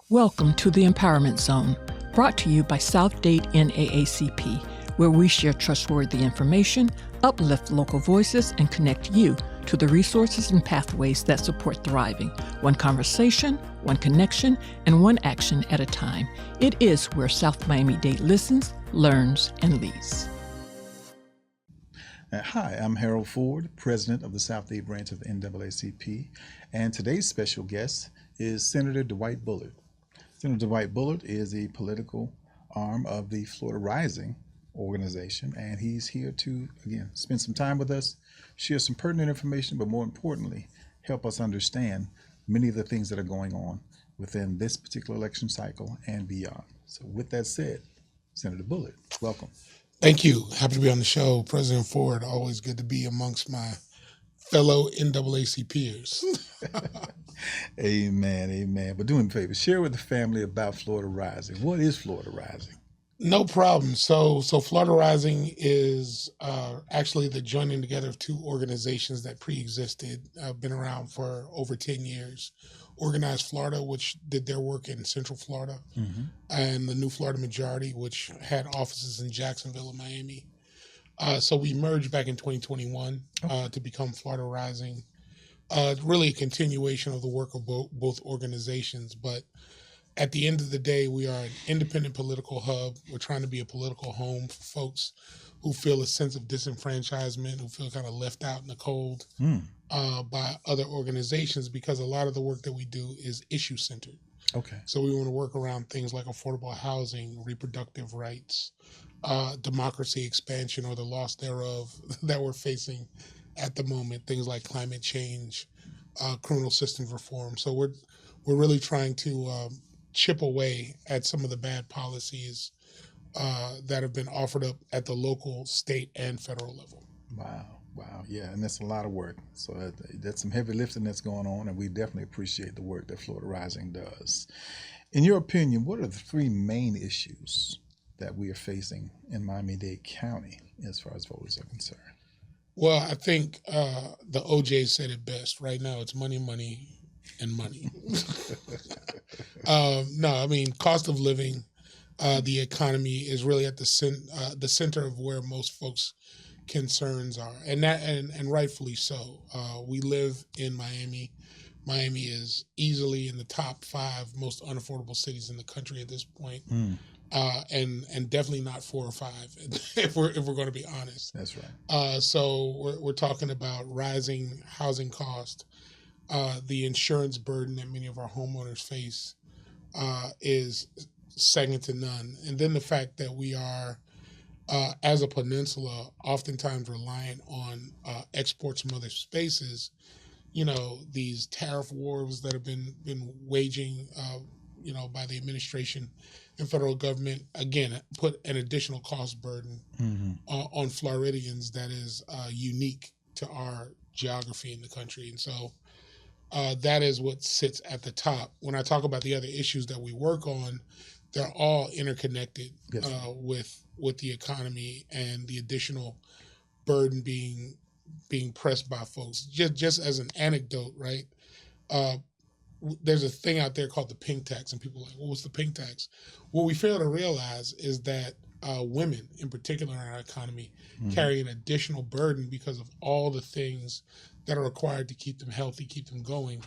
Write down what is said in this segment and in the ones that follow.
Welcome to the Empowerment Zone, brought to you by South-Dade NAACP, where we share trustworthy information, uplift local voices, and connect you to the resources and pathways that support thriving. One conversation, one connection, and one action at a time. It is where South Miami-Dade listens, learns, and leads. Hi, I'm Harold Ford, president of the South-Dade branch of the NAACP, and today's special guest is Senator Dwight Bullard. Senator Dwight Bullard is the political arm of the Florida Rising organization, and he's here to, again, spend some time with us, share some pertinent information, but more importantly, help us understand many of the things that are going on within this particular election cycle and beyond. So with that said, Senator Bullard, welcome. Thank you. Happy to be on the show. President Ford, always good to be amongst my fellow NAACPers. Amen, amen. But do me a favor, share with the family about Florida Rising. What is Florida Rising? No problem. So Florida Rising is actually the joining together of two organizations that pre-existed, been around for over 10 years. Organized Florida, which did their work in Central Florida, and the New Florida Majority, which had offices in Jacksonville and Miami. So we merged back in 2021 to become Florida Rising. Really a continuation of the work of both organizations, but at the end of the day, we are an independent political hub. We're trying to be a political home for folks who feel a sense of disenfranchisement, who feel kind of left out in the cold by other organizations, because a lot of the work that we do is issue-centered. Okay. So we want to work around things like affordable housing, reproductive rights, democracy expansion or the loss thereof that we're facing at the moment, things like climate change, criminal system reform. So we're really trying to chip away at some of the bad policies that have been offered up at the local, state, and federal level. Wow, yeah, and that's a lot of work. So that's some heavy lifting that's going on, and we definitely appreciate the work that Florida Rising does. In your opinion, what are the three main issues that we are facing in Miami-Dade County as far as voters are concerned? Well, I think the OJ said it best. Right now, it's money, money, and money. No, I mean, cost of living, the economy is really at the center of where most folks' concerns are, and rightfully so. We live in Miami. Miami is easily in the top 5 most unaffordable cities in the country at this point. And definitely not 4 or 5 if we're going to be honest. That's right. So we're talking about rising housing cost, the insurance burden that many of our homeowners face is second to none, and then the fact that we are, as a peninsula, oftentimes reliant on exports from other spaces. You know, these tariff wars that have been waging, by the administration and federal government, again, put an additional cost burden on Floridians that is unique to our geography in the country. And so that is what sits at the top. When I talk about the other issues that we work on, they're all interconnected with the economy and the additional burden being pressed by folks. Just as an anecdote, right? There's a thing out there called the pink tax, and people are like, well, what's the pink tax? What we fail to realize is that women, in particular in our economy, carry an additional burden because of all the things that are required to keep them healthy, keep them going,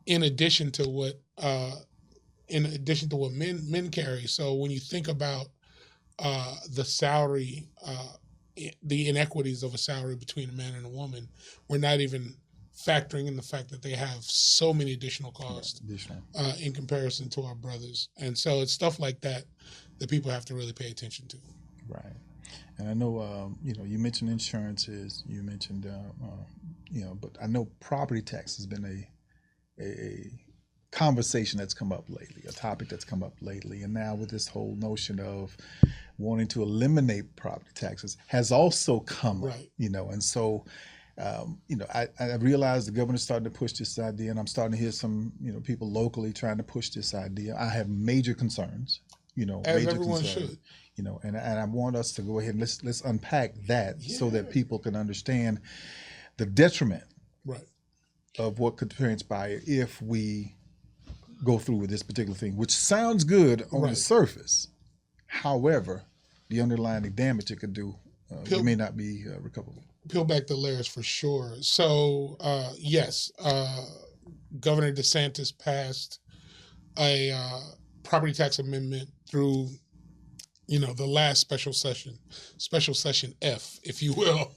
in addition to what men carry. So when you think about the salary, the inequities of a salary between a man and a woman, we're not even factoring in the fact that they have so many additional costs in comparison to our brothers. And so it's stuff like that people have to really pay attention to. Right. And I know, you mentioned insurances, you mentioned, but I know property tax has been a conversation that's come up lately, a topic that's come up lately. And now with this whole notion of wanting to eliminate property taxes has also come up, and so, I realize the governor's starting to push this idea, and I'm starting to hear some, people locally trying to push this idea. I have major concerns, as major everyone concerns, should. And I want us to go ahead and let's unpack that so that people can understand the detriment of what could transpire if we go through with this particular thing, which sounds good on the surface. However, the underlying damage it could do, it may not be recoverable. Peel back the layers for sure. So, yes, Governor DeSantis passed a property tax amendment through, the last special session F, if you will,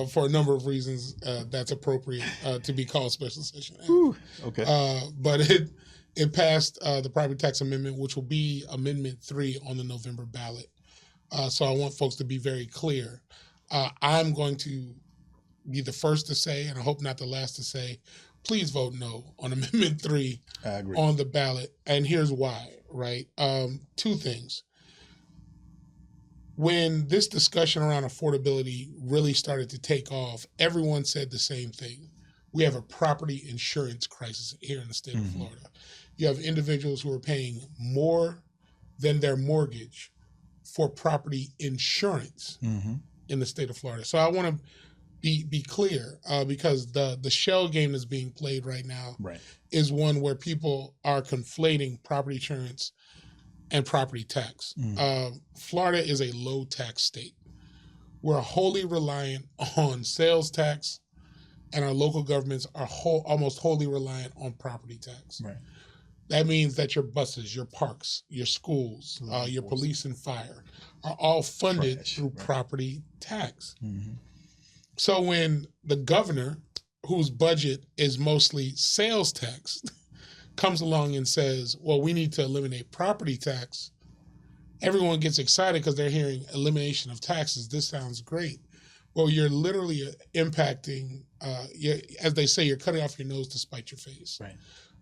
for a number of reasons. That's appropriate to be called special session F. Ooh, okay. But it passed the property tax amendment, which will be Amendment 3 on the November ballot. So I want folks to be very clear. I'm going to be the first to say, and I hope not the last to say, please vote no on Amendment 3 on the ballot. And here's why, right? Two things. When this discussion around affordability really started to take off, everyone said the same thing. We have a property insurance crisis here in the state of Florida. You have individuals who are paying more than their mortgage for property insurance in the state of Florida. So I want to be clear because the shell game that's being played right now is one where people are conflating property insurance and property tax. Florida is a low tax state. We're wholly reliant on sales tax, and our local governments are almost wholly reliant on property tax. Right. That means that your buses, your parks, your schools, your police and fire are all funded through property tax. So when the governor, whose budget is mostly sales tax, comes along and says, well, we need to eliminate property tax, everyone gets excited because they're hearing elimination of taxes. This sounds great. Well, you're literally impacting, as they say, you're cutting off your nose to spite your face.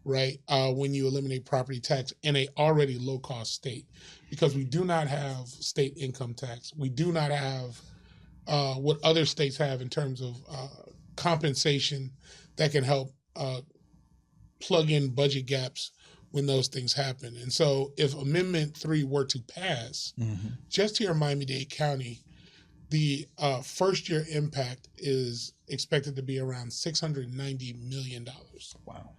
Right? When you eliminate property tax in a already low-cost state, because we do not have state income tax. We do not have what other states have in terms of compensation that can help plug in budget gaps when those things happen. And so if Amendment 3 were to pass, just here in Miami-Dade County, the first-year impact is expected to be around $690 million. Wow.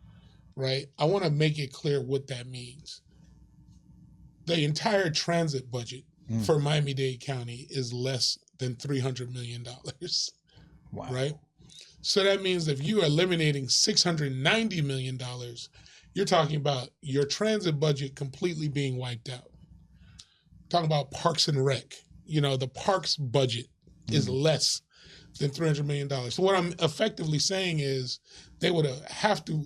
Right? I want to make it clear what that means. The entire transit budget for Miami-Dade County is less than $300 million. Wow. Right? So that means if you are eliminating $690 million, you're talking about your transit budget completely being wiped out. Talking about Parks and Rec. The parks budget is less than $300 million. So what I'm effectively saying is they would have to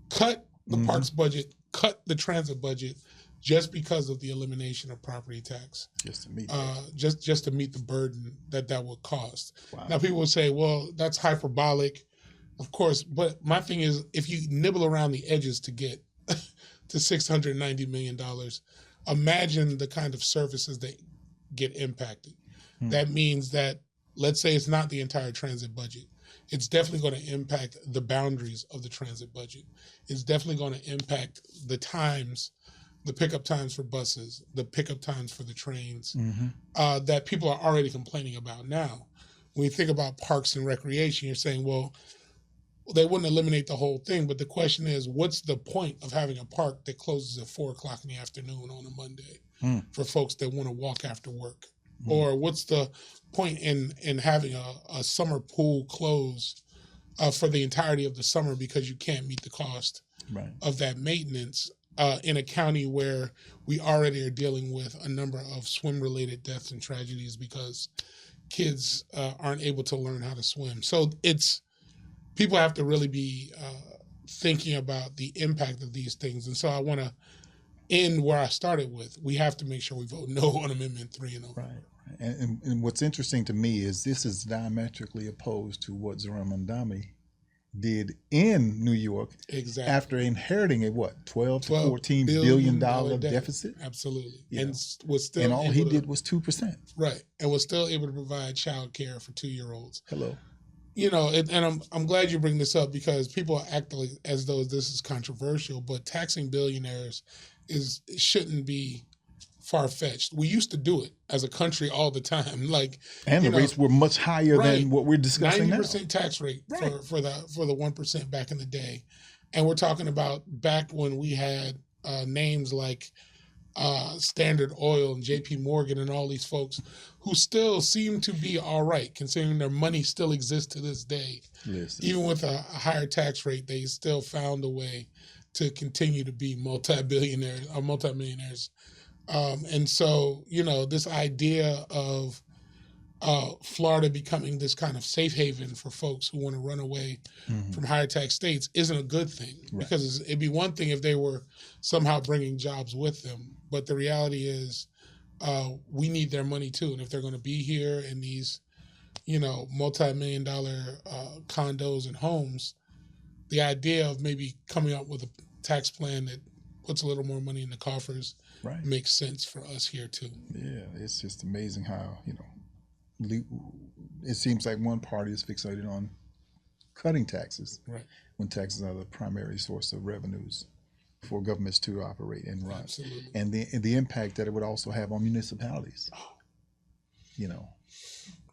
cut the parks budget, cut the transit budget, just because of the elimination of property tax. Just to meet just to meet the burden that would cost. Wow. Now people will say, well, that's hyperbolic, of course. But my thing is, if you nibble around the edges to get to $690 million, imagine the kind of services that get impacted. That means that, let's say it's not the entire transit budget. It's definitely going to impact the boundaries of the transit budget. It's definitely going to impact the times, the pickup times for buses, the pickup times for the trains that people are already complaining about now. When you think about parks and recreation, you're saying, well, they wouldn't eliminate the whole thing, but the question is, what's the point of having a park that closes at 4 o'clock in the afternoon on a Monday for folks that want to walk after work? Or what's the point in having a summer pool close for the entirety of the summer because you can't meet the cost of that maintenance in a county where we already are dealing with a number of swim-related deaths and tragedies because kids aren't able to learn how to swim. So people have to really be thinking about the impact of these things. And so I want to end where I started with. We have to make sure we vote no on Amendment 3 and over. Right. And what's interesting to me is this is diametrically opposed to what Zoran Mondani did in New York after inheriting a $12 to $14 billion deficit. Absolutely. And was still all he did was 2%. Right. And was still able to provide child care for 2-year-olds. Hello. And I'm glad you bring this up because people act as though this is controversial, but taxing billionaires shouldn't be far-fetched. We used to do it as a country all the time. And the rates were much higher than what we're discussing 90% tax rate for the 1% back in the day. And we're talking about back when we had names like Standard Oil and JP Morgan and all these folks who still seem to be all right, considering their money still exists to this day. Yes. Even with a higher tax rate, they still found a way to continue to be multi-millionaires. And so, this idea of Florida becoming this kind of safe haven for folks who want to run away from higher tax states isn't a good thing, because it'd be one thing if they were somehow bringing jobs with them. But the reality is we need their money too. And if they're going to be here in these, multi-million-dollar condos and homes, the idea of maybe coming up with a tax plan that puts a little more money in the coffers makes sense for us here too. Yeah, it's just amazing how, it seems like one party is fixated on cutting taxes when taxes are the primary source of revenues for governments to operate and run. Absolutely. And the impact that it would also have on municipalities.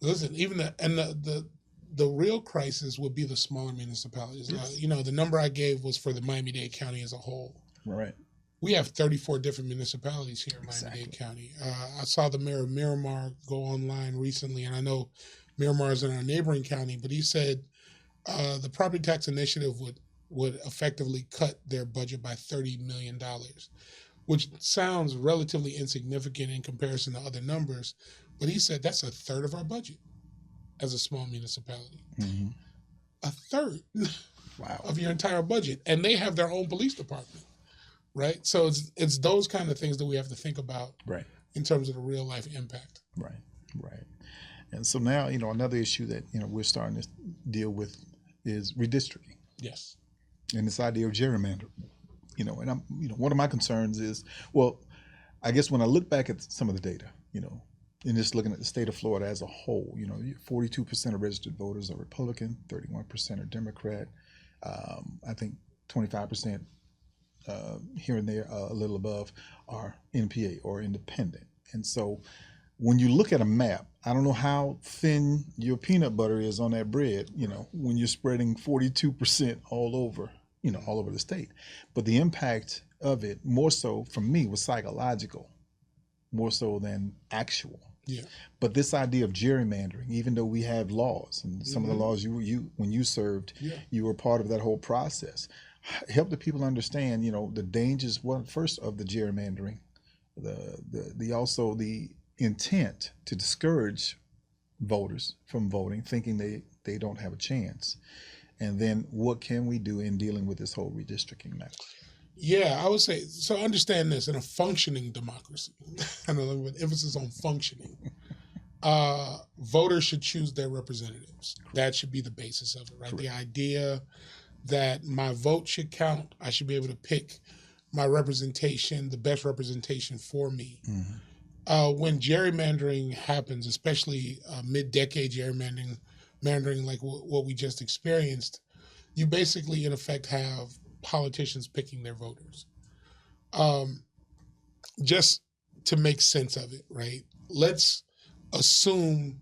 Listen, even the real crisis would be the smaller municipalities. Yes. The number I gave was for the Miami-Dade County as a whole. Right. We have 34 different municipalities here in Miami-Dade County. I saw the mayor of Miramar go online recently, and I know Miramar is in our neighboring county, but he said the property tax initiative would effectively cut their budget by $30 million, which sounds relatively insignificant in comparison to other numbers. But he said that's a third of our budget as a small municipality. Mm-hmm. A third of your entire budget. And they have their own police department. Right. So it's those kind of things that we have to think about in terms of the real life impact. Right. And so now, another issue that, we're starting to deal with is redistricting. Yes. And this idea of gerrymandering, and I'm, one of my concerns is, well, I guess when I look back at some of the data, and just looking at the state of Florida as a whole, 42% of registered voters are Republican, 31% are Democrat. I think 25%. Here and there, a little above, are NPA or independent. And so when you look at a map, I don't know how thin your peanut butter is on that bread, when you're spreading 42% all over the state. But the impact of it, more so for me, was psychological, more so than actual. Yeah. But this idea of gerrymandering, even though we have laws, and some of the laws when you served, you were part of that whole process. Help the people understand, the dangers. First of the gerrymandering, the intent to discourage voters from voting, thinking they don't have a chance, and then what can we do in dealing with this whole redistricting matter? Yeah, I would say so. Understand this: in a functioning democracy, and with emphasis on functioning, voters should choose their representatives. That should be the basis of it, right? Correct. The idea that my vote should count. I should be able to pick my representation, the best representation for me. Mm-hmm. When gerrymandering happens, especially mid-decade gerrymandering like what we just experienced, you basically, in effect, have politicians picking their voters. Just to make sense of it, right? Let's assume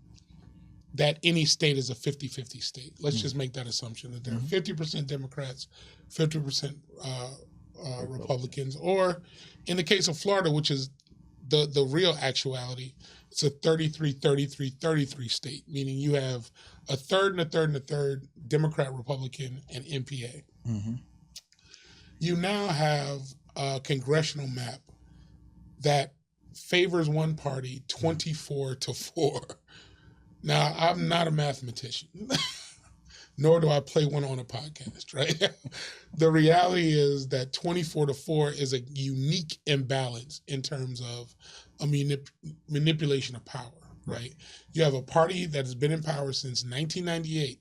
that any state is a 50-50 state. Let's just make that assumption that there are 50% Democrats, 50% Republicans, or in the case of Florida, which is the real actuality, it's a 33-33-33 state, meaning you have a third and a third and a third Democrat, Republican, and NPA. Mm-hmm. You now have a congressional map that favors one party 24-4. Now, I'm not a mathematician, nor do I play one on a podcast, right? The reality is that 24-4 is a unique imbalance in terms of a manipulation of power, right? You have a party that has been in power since 1998,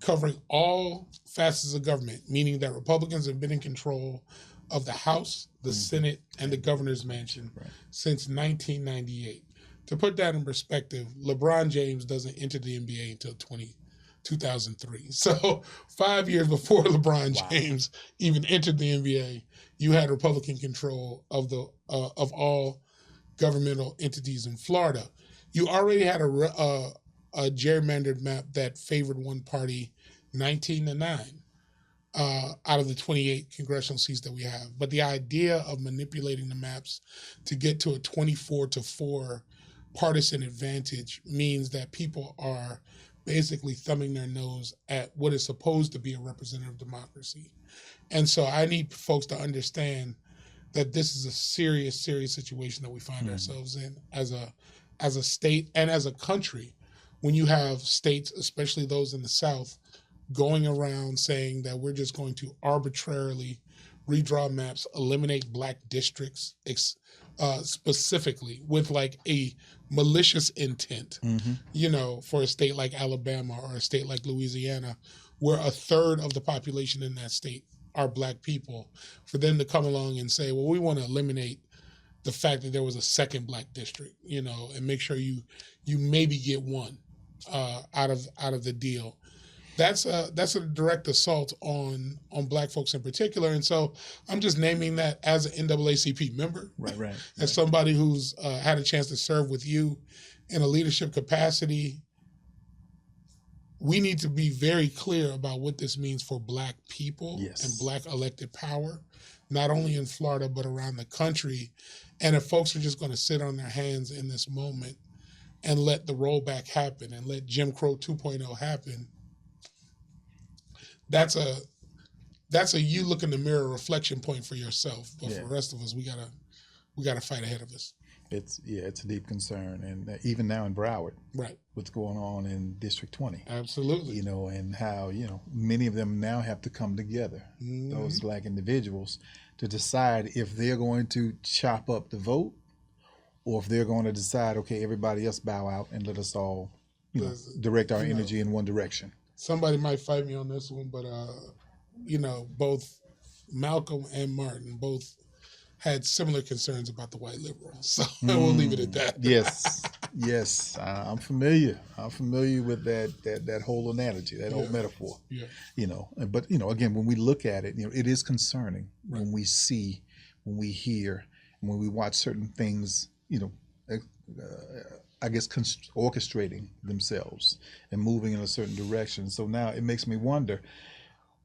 covering all facets of government, meaning that Republicans have been in control of the House, the Senate, and the governor's mansion since 1998. To put that in perspective, LeBron James doesn't enter the NBA until 2003. So 5 years before LeBron James even entered the NBA, you had Republican control of all governmental entities in Florida. You already had a gerrymandered map that favored one party 19-9. out of the 28 congressional seats that we have. But the idea of manipulating the maps to get to a 24-4 partisan advantage means that people are basically thumbing their nose at what is supposed to be a representative democracy. And so I need folks to understand that this is a serious, serious situation that we find ourselves in as a state and as a country, when you have states, especially those in the South, going around saying that we're just going to arbitrarily redraw maps, eliminate black districts specifically with like a malicious intent, for a state like Alabama or a state like Louisiana, where a third of the population in that state are black people, for them to come along and say, well, we want to eliminate the fact that there was a second black district, and make sure you maybe get one out of the deal. That's a direct assault on black folks in particular. And so I'm just naming that as an NAACP member, right. As somebody who's had a chance to serve with you in a leadership capacity. We need to be very clear about what this means for black people and black elected power, not only in Florida, but around the country. And if folks are just going to sit on their hands in this moment and let the rollback happen and let Jim Crow 2.0 happen, that's a you look in the mirror reflection point for yourself. But for the rest of us, we gotta fight ahead of us. It's a deep concern, and even now in Broward, right, what's going on in District 20, absolutely, and how many of them now have to come together, those black individuals, to decide if they're going to chop up the vote, or if they're going to decide, okay, everybody else bow out and let us all, direct our energy in one direction. Somebody might fight me on this one, but both Malcolm and Martin both had similar concerns about the white liberals. So we'll leave it at that. Yes, I'm familiar. I'm familiar with that whole analogy, that whole metaphor. Yeah. But again, when we look at it, it is concerning when we see, when we hear, and when we watch certain things, I guess orchestrating themselves and moving in a certain direction. So now it makes me wonder,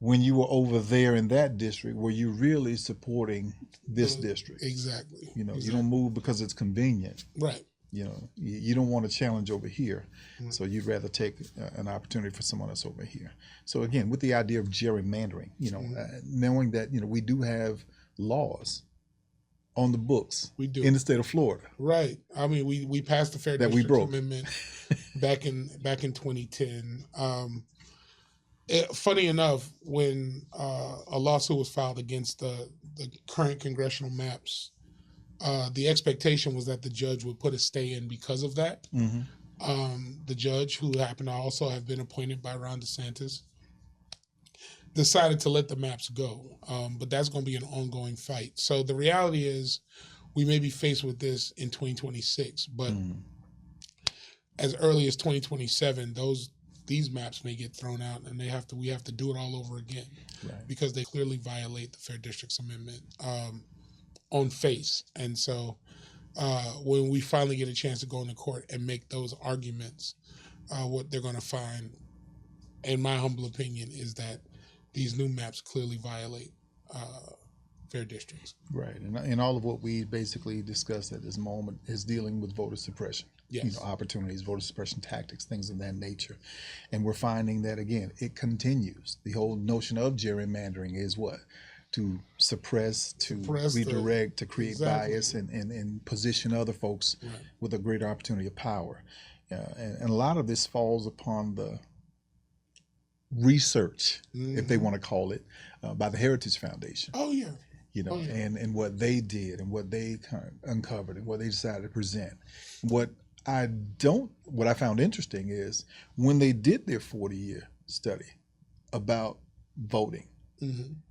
when you were over there in that district, were you really supporting this district? Exactly. You don't move because it's convenient. Right. You don't want to challenge over here. So you'd rather take an opportunity for someone else over here. So again, with the idea of gerrymandering, knowing that, we do have laws on the books in the state of Florida. Right. I mean, we passed the Fair Districts Amendment back in 2010. Funny enough, when a lawsuit was filed against the current congressional maps, the expectation was that the judge would put a stay in because of that. The judge, who happened to also have been appointed by Ron DeSantis, decided to let the maps go. But that's going to be an ongoing fight. So the reality is we may be faced with this in 2026, but as early as 2027, these maps may get thrown out, and we have to do it all over again, because they clearly violate the Fair Districts Amendment on face. And so when we finally get a chance to go into court and make those arguments, what they're going to find, in my humble opinion, is that these new maps clearly violate fair districts. Right, and all of what we basically discussed at this moment is dealing with voter suppression. Yes. Opportunities, voter suppression tactics, things of that nature. And we're finding that, again, it continues. The whole notion of gerrymandering is what? To suppress, to redirect, to create bias and position other folks with a greater opportunity of power. And a lot of this falls upon the research, if they want to call it, by the Heritage Foundation. Oh, yeah. And what they did and what they uncovered and what they decided to present. What I found interesting is when they did their 40-year study about voting,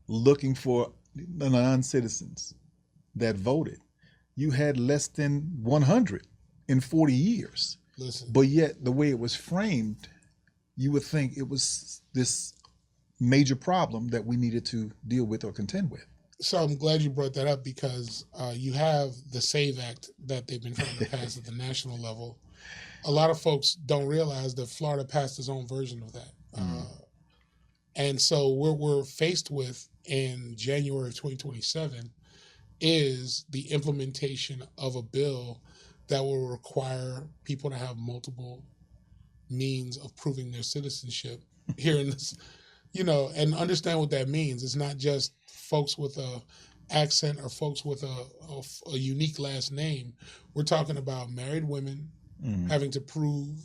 looking for non-citizens that voted, you had less than 100 in 40 years. Listen. But yet the way it was framed, you would think it was this major problem that we needed to deal with or contend with. So I'm glad you brought that up, because you have the SAVE Act that they've been trying to pass at the national level. A lot of folks don't realize that Florida passed its own version of that. And so what we're faced with in January of 2027 is the implementation of a bill that will require people to have multiple means of proving their citizenship here in this, and understand what that means. It's not just folks with a accent or folks with a unique last name. We're talking about married women having to prove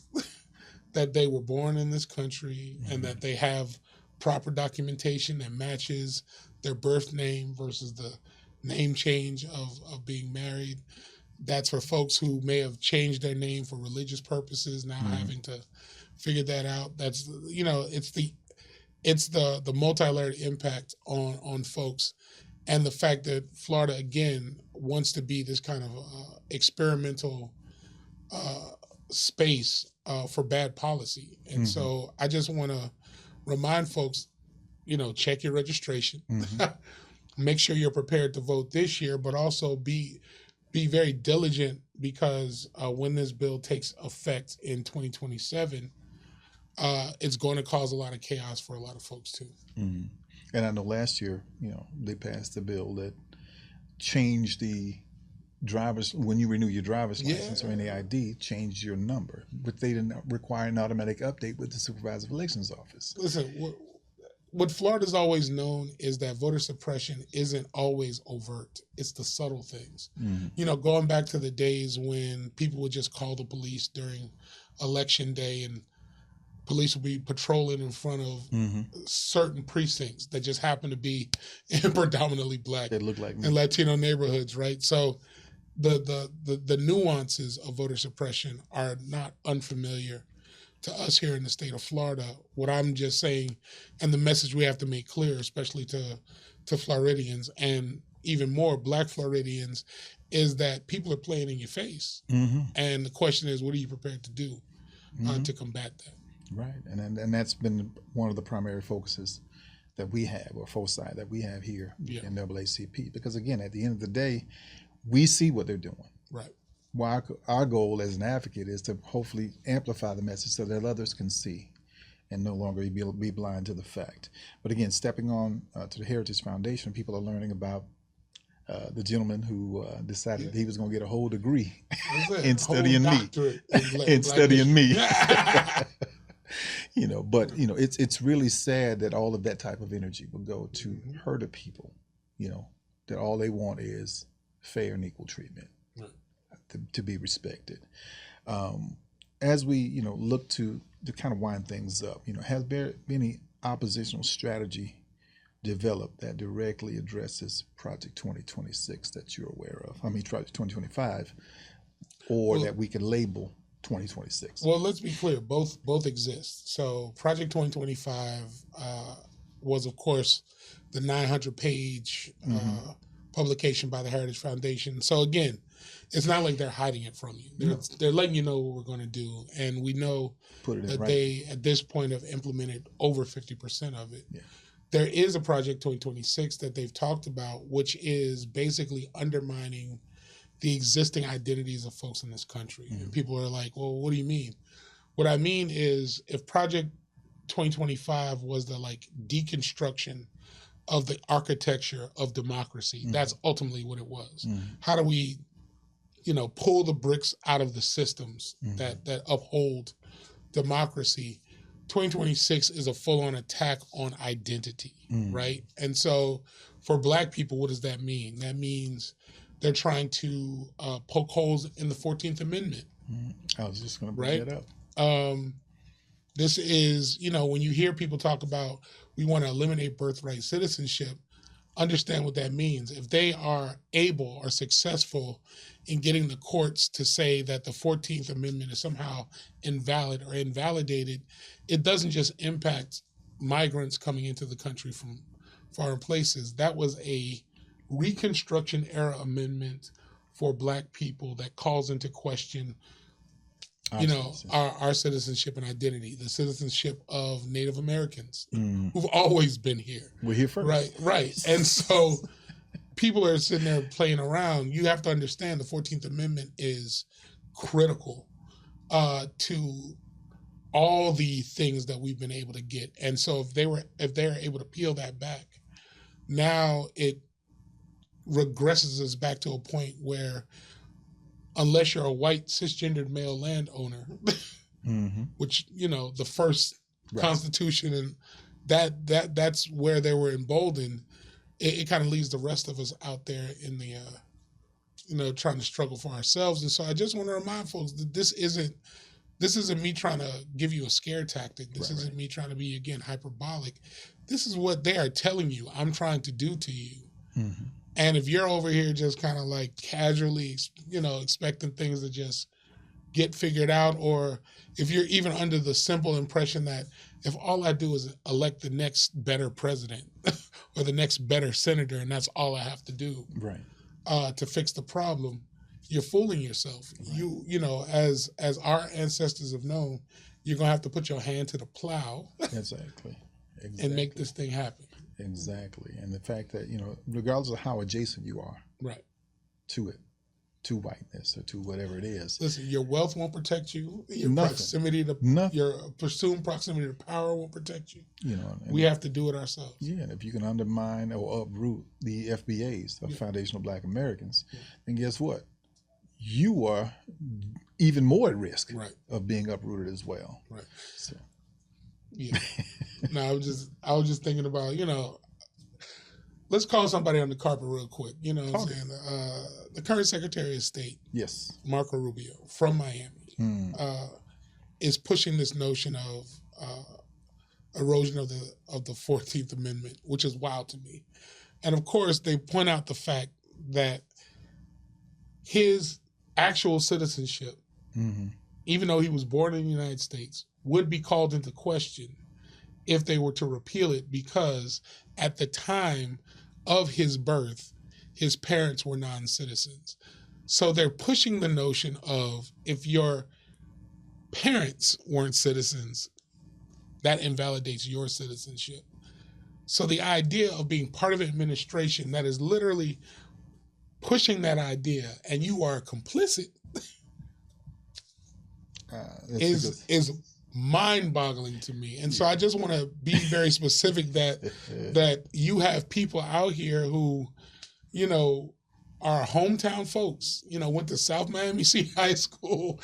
that they were born in this country and that they have proper documentation that matches their birth name versus the name change of being married. That's for folks who may have changed their name for religious purposes, now having to figure that out. That's, it's the multi-layered impact on folks, and the fact that Florida, again, wants to be this kind of experimental space for bad policy. And so I just want to remind folks, check your registration. Make sure you're prepared to vote this year, but also be very diligent, because when this bill takes effect in 2027, it's going to cause a lot of chaos for a lot of folks too. And I know last year, they passed a bill that changed the when you renew your driver's license or any ID, changed your number, but they didn't require an automatic update with the supervisor of elections office. Listen, what Florida's always known is that voter suppression isn't always overt. It's the subtle things. Going back to the days when people would just call the police during election day, and police would be patrolling in front of certain precincts that just happen to be in predominantly Black They look like me. and Latino neighborhoods, right? So the nuances of voter suppression are not unfamiliar to us here in the state of Florida. What I'm just saying, and the message we have to make clear, especially to Floridians and even more Black Floridians, is that people are playing in your face. And the question is, what are you prepared to do to combat that? Right, and that's been one of the primary focuses that we have, or foci that we have here in NAACP. Because again, at the end of the day, we see what they're doing. Right. Well, our goal as an advocate is to hopefully amplify the message so that others can see and no longer be blind to the fact. But again, stepping on to the Heritage Foundation, people are learning about the gentleman who decided that he was going to get a whole degree in studying me. In studying me. But it's really sad that all of that type of energy will go to hurt people, that all they want is fair and equal treatment, to be respected. As we, look to kind of wind things up, has there been any oppositional strategy developed that directly addresses Project 2026 that you're aware of? I mean, Project 2025, or that we can label 2026. Well, let's be clear, both exist. So Project 2025 was, of course, the 900-page publication by the Heritage Foundation. So again, it's not like they're hiding it from you. They're letting you know what we're going to do, and we know that they, at this point, have implemented over 50% of it. Yeah. There is a Project 2026 that they've talked about, which is basically undermining the existing identities of folks in this country. And people are like, well, what do you mean? What I mean is, if Project 2025 was the deconstruction of the architecture of democracy, that's ultimately what it was. How do we, pull the bricks out of the systems that uphold democracy? 2026 is a full-on attack on identity, right? And so for Black people, what does that mean? That means they're trying to poke holes in the 14th Amendment. I was just going to bring that up. This is, when you hear people talk about, we want to eliminate birthright citizenship, understand what that means. If they are able or successful in getting the courts to say that the 14th Amendment is somehow invalid or invalidated, it doesn't just impact migrants coming into the country from foreign places. That was a Reconstruction era amendment for Black people that calls into question, our citizenship and identity, the citizenship of Native Americans who've always been here. We're here first. Right. And so people are sitting there playing around. You have to understand the 14th Amendment is critical to all the things that we've been able to get. And so if they're able to peel that back, now it regresses us back to a point where unless you're a white cisgendered male landowner, which, the first Constitution, and that's where they were emboldened, it kind of leaves the rest of us out there in the trying to struggle for ourselves. And so I just want to remind folks that this isn't me trying to give you a scare tactic. This isn't me trying to be, again, hyperbolic. This is what they are telling you I'm trying to do to you. And if you're over here just kind of like casually, expecting things to just get figured out, or if you're even under the simple impression that if all I do is elect the next better president or the next better senator, and that's all I have to do to fix the problem, you're fooling yourself. Right. As our ancestors have known, you're going to have to put your hand to the plow Exactly. and make this thing happen. Exactly. And the fact that, regardless of how adjacent you are to it, to whiteness or to whatever it is. Listen, your wealth won't protect you. Your proximity to your presumed proximity to power won't protect you. We have to do it ourselves. Yeah, and if you can undermine or uproot the FBAs, the Foundational Black Americans, then guess what? You are even more at risk of being uprooted as well. Right. So. Yeah. No, I was just thinking about, let's call somebody on the carpet real quick. You know what I'm saying? The current Secretary of State, Marco Rubio, from Miami, is pushing this notion of erosion of the 14th Amendment, which is wild to me. And of course, they point out the fact that his actual citizenship, even though he was born in the United States, would be called into question if they were to repeal it, because at the time of his birth, his parents were non-citizens. So they're pushing the notion of if your parents weren't citizens, that invalidates your citizenship. So the idea of being part of an administration that is literally pushing that idea and you are complicit is mind-boggling to me. And so I just want to be very specific that you have people out here who, are hometown folks, went to South Miami City High School,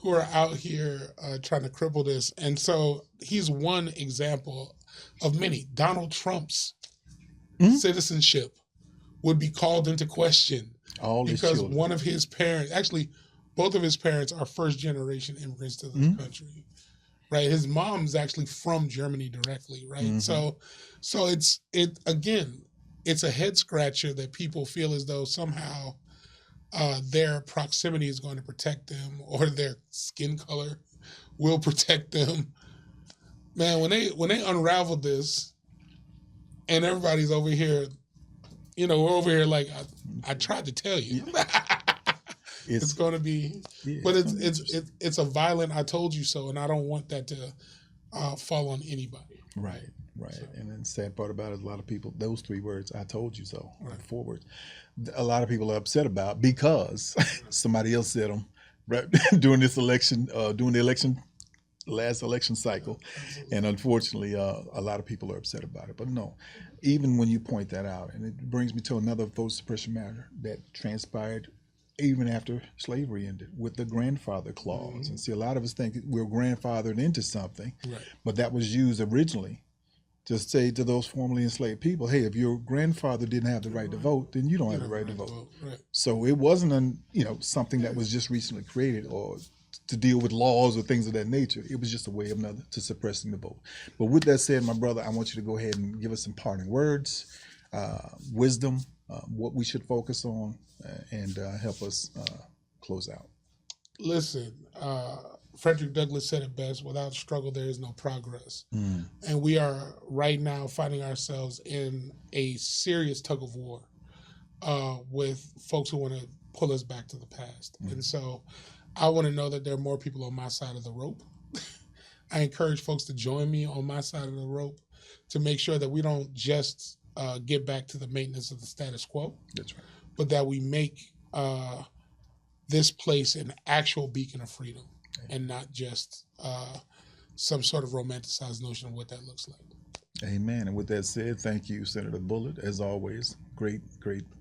who are out here trying to cripple this. And so he's one example of many. Donald Trump's citizenship would be called into question because one of his parents, actually both of his parents, are first-generation immigrants to this country. Right, his mom's actually from Germany directly, right? So it's a head scratcher that people feel as though somehow their proximity is going to protect them, or their skin color will protect them. Man, when they unraveled this, and everybody's over here, we're over here like I tried to tell you. It's going to be, but it's a violent "I told you so," and I don't want that to fall on anybody. Right. So. And then the sad part about it is a lot of people, those 3 words, "I told you so," 4 words, a lot of people are upset about because somebody else said them during this election, during the last election cycle. And unfortunately, a lot of people are upset about it. But no, even when you point that out, and it brings me to another voter suppression matter that transpired even after slavery ended, with the grandfather clause. And see, a lot of us think we're grandfathered into something, but that was used originally to say to those formerly enslaved people, hey, if your grandfather didn't have the right to vote, then you don't have the right to vote. So it wasn't something that was just recently created or to deal with laws or things of that nature. It was just a way to suppressing the vote. But with that said, my brother, I want you to go ahead and give us some parting words, wisdom, what we should focus on, and help us close out. Listen, Frederick Douglass said it best: without struggle, there is no progress. And we are right now finding ourselves in a serious tug of war with folks who want to pull us back to the past. And so I want to know that there are more people on my side of the rope. I encourage folks to join me on my side of the rope to make sure that we don't just get back to the maintenance of the status quo. That's right. But that we make this place an actual beacon of freedom, and not just some sort of romanticized notion of what that looks like. Amen. And with that said, thank you, Senator Bullard. As always, great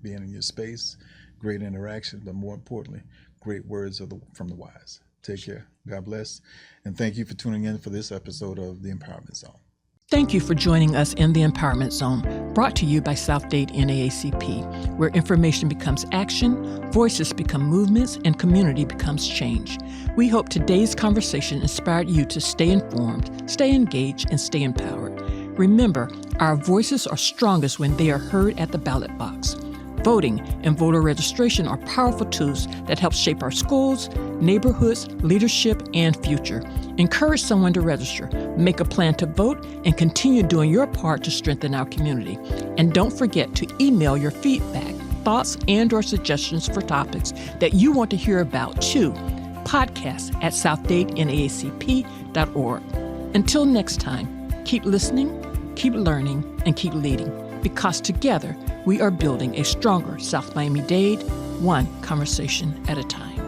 being in your space, great interaction, but more importantly, great words from the wise. Take care. God bless. And thank you for tuning in for this episode of The Empowerment Zone. Thank you for joining us in the Empowerment Zone, brought to you by South Dade NAACP, where information becomes action, voices become movements, and community becomes change. We hope today's conversation inspired you to stay informed, stay engaged, and stay empowered. Remember, our voices are strongest when they are heard at the ballot box. Voting and voter registration are powerful tools that help shape our schools, neighborhoods, leadership, and future. Encourage someone to register, make a plan to vote, and continue doing your part to strengthen our community. And don't forget to email your feedback, thoughts, and/or suggestions for topics that you want to hear about to podcast@southdade.naacp.org. Until next time, keep listening, keep learning, and keep leading, because together we are building a stronger South Miami-Dade, one conversation at a time.